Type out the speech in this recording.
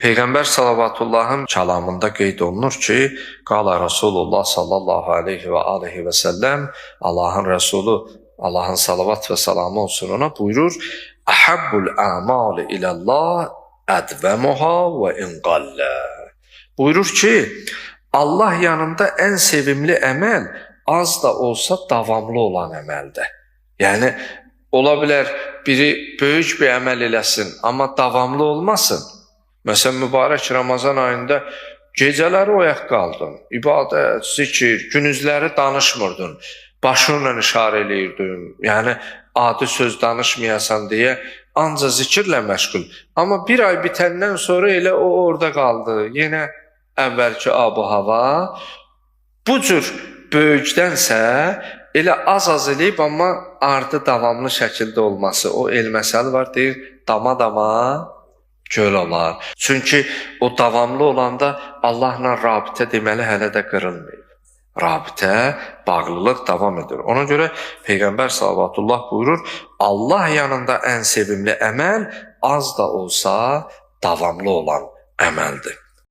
Peyğəmbər sallavatullahın kəlamında qeyd olunur ki, qala Rasulullah sallallahu aleyhi və aleyhi və səlləm, Allahın Rəsulu, Allahın salavat və salamı olsun ona buyurur, Əhabbul əmali iləllah ədvəmuha və inqallə. Buyurur ki, Allah yanında ən sevimli əməl az da olsa davamlı olan əməldir. Yəni, ola bilər biri böyük bir əməl eləsin, amma davamlı olmasın. Məsələn, mübarək Ramazan ayında gecələri oyaq qaldın, ibadət, zikir, günüzləri danışmırdın, başınla işarə eləyirdin, yəni adi söz danışmayasan deyə ancaq zikirlə məşğul. Amma bir ay bitəndən sonra elə o orada qaldı, yenə əvvəlki ab-hava. Bu cür böyükdənsə elə az eləyib, amma ardı davamlı şəkildə olması. O el məsəl var, deyir, dama-dama göl olar. Çünki o davamlı olanda Allahla rabitə deməli hələ də qırılmayıb. Rabitə, bağlılıq davam edir. Ona görə Peyğəmbər sallallahu buyurur, Allah yanında ən sevimli əməl az da olsa davamlı olan əməldir.